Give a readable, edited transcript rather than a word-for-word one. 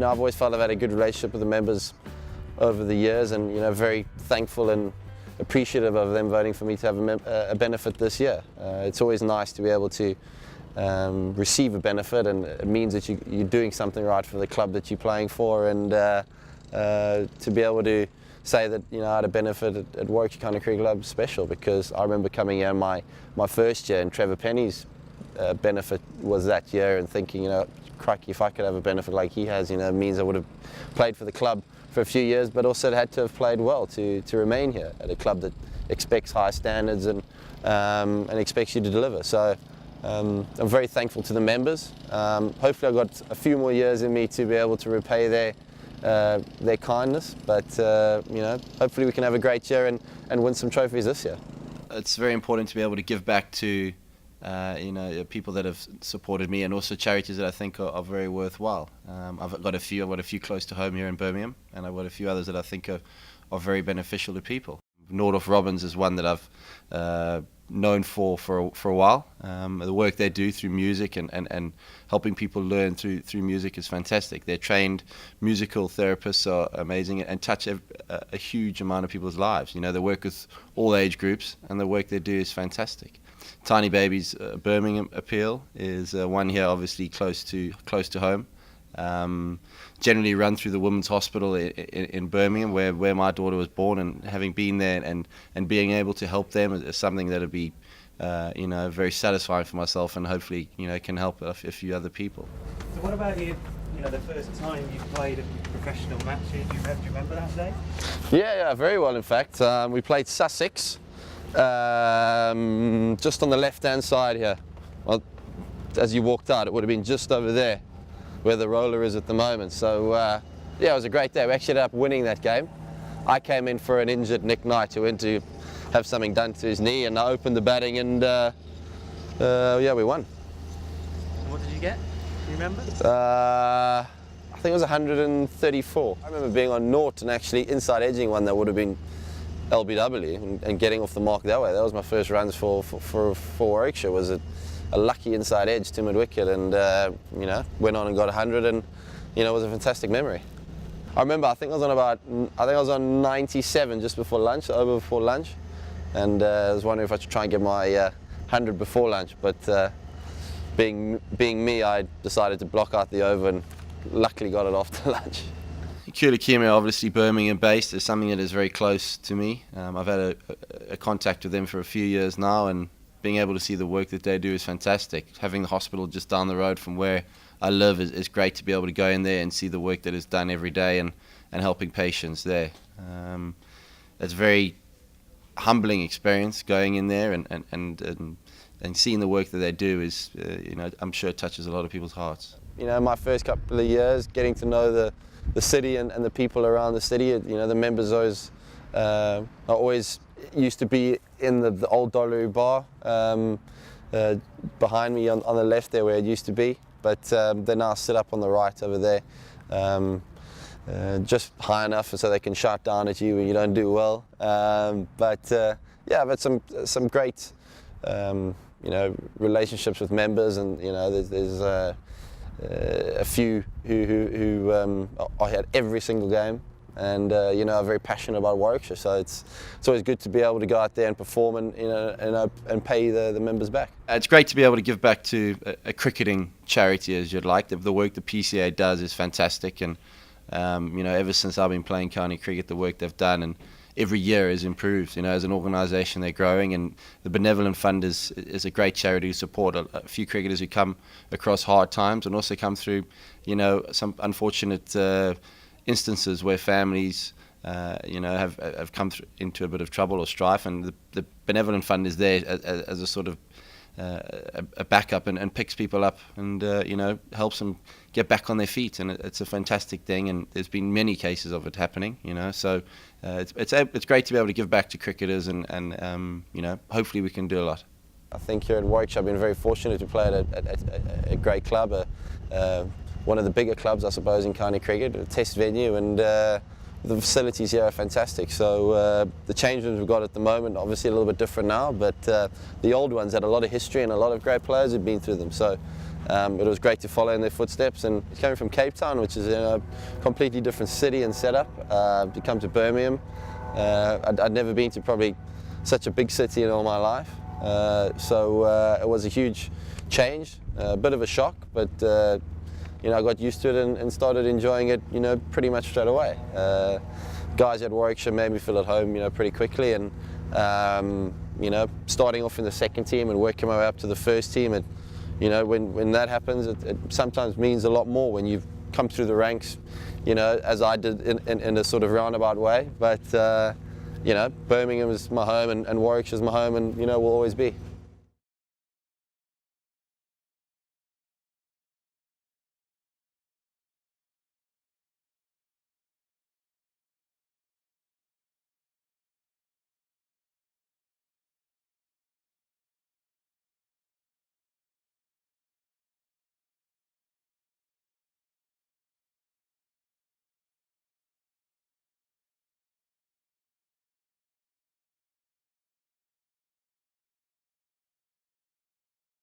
I've always felt I've had a good relationship with the members over the years, and very thankful and appreciative of them voting for me to have a benefit this year. It's always nice to be able to receive a benefit, and it means that you're doing something right for the club that you're playing for, and to be able to say that I had a benefit at Warwickshire County Cricket Club is special, because I remember coming here my first year, and Trevor Penny's benefit was that year, and thinking, crikey, if I could have a benefit like he has, it means I would have played for the club for a few years, but also had to have played well to remain here at a club that expects high standards and expects you to deliver. So I'm very thankful to the members. Hopefully I've got a few more years in me to be able to repay their kindness, but hopefully we can have a great year and win some trophies this year. It's very important to be able to give back to people that have supported me, and also charities that I think are very worthwhile. I've got a few close to home here in Birmingham, and I've got a few others that I think are very beneficial to people. Nordoff Robbins is one that I've known for a while. The work they do through music and helping people learn through music is fantastic. Their trained musical therapists are amazing and touch a huge amount of people's lives. They work with all age groups, and the work they do is fantastic. Tiny Babies Birmingham appeal is one here, obviously close to home. Generally run through the Women's Hospital in Birmingham, where my daughter was born, and having been there and being able to help them is something that would be very satisfying for myself, and hopefully can help a few other people. So what about you? The first time you played a professional match, do you remember that day? Yeah, very well. In fact, we played Sussex, just on the left-hand side here. Well, as you walked out, it would have been just over there, where the roller is at the moment. So it was a great day. We actually ended up winning that game. I came in for an injured Nick Knight, who went to have something done to his knee, and I opened the batting, and we won. What did you get? Do you remember? I think it was 134. I remember being on naught and actually inside edging one that would have been LBW and getting off the mark that way. That was my first runs for Warwickshire. Was a lucky inside edge to mid-wicket, and went on and got 100, and it was a fantastic memory. I remember I think I was on 97 just before lunch, over before lunch, and I was wondering if I should try and get my 100 before lunch, but being me, I decided to block out the over and luckily got it after lunch. Kulakima, obviously Birmingham based, is something that is very close to me. I've had a contact with them for a few years now, and being able to see the work that they do is fantastic. Having the hospital just down the road from where I live is great to be able to go in there and see the work that is done every day and helping patients there. It's a very humbling experience going in there and seeing the work that they do is, I'm sure it touches a lot of people's hearts. My first couple of years, getting to know the city and the people around the city, the members always used to be in the old Dollaroo bar behind me on the left there where it used to be, but they now sit up on the right over there, just high enough so they can shout down at you when you don't do well. I've had some great relationships with members, and there's a few who are here every single game, and are very passionate about Warwickshire. So it's always good to be able to go out there and perform and pay the members back. It's great to be able to give back to a cricketing charity, as you'd like. The work the PCA does is fantastic, and ever since I've been playing county cricket, the work they've done and every year has improved. As an organisation, they're growing, and the Benevolent Fund is a great charity to support a few cricketers who come across hard times, and also come through, some unfortunate instances where families, have come into a bit of trouble or strife, and the Benevolent Fund is there as a sort of a backup and picks people up and helps them get back on their feet, and it's a fantastic thing, and there's been many cases of it happening, so it's great to be able to give back to cricketers, and hopefully we can do a lot. I think here at Warwickshire I've been very fortunate to play at a great club, one of the bigger clubs I suppose in county cricket, a test venue, and the facilities here are fantastic. So the change rooms we've got at the moment, obviously a little bit different now, but the old ones had a lot of history and a lot of great players who've been through them. So it was great to follow in their footsteps. And coming from Cape Town, which is a completely different city and setup, to come to Birmingham, I'd never been to probably such a big city in all my life. So it was a huge change, a bit of a shock, but I got used to it and started enjoying it, pretty much straight away. Guys at Warwickshire made me feel at home, pretty quickly, and starting off in the second team and working my way up to the first team, when that happens, it sometimes means a lot more when you've come through the ranks, as I did in a sort of roundabout way. But Birmingham is my home, and Warwickshire's my home, and will always be.